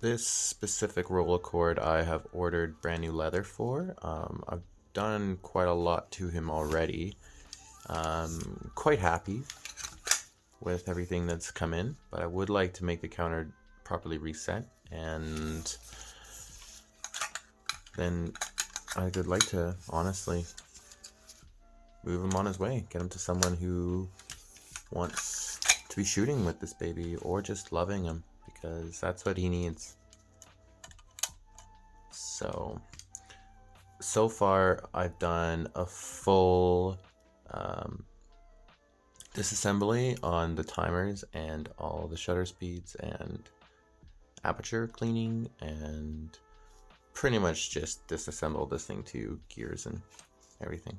This specific Rolleicord I have ordered brand new leather for. I've done quite a lot to him already. Quite happy with everything that's come in, but I would like to make the counter properly reset, and then I would like to honestly move him on his way, get him to someone who wants to be shooting with this baby or just loving him, because that's what he needs. So far I've done a full disassembly on the timers and all the shutter speeds and aperture cleaning, and pretty much just disassembled this thing to gears and everything.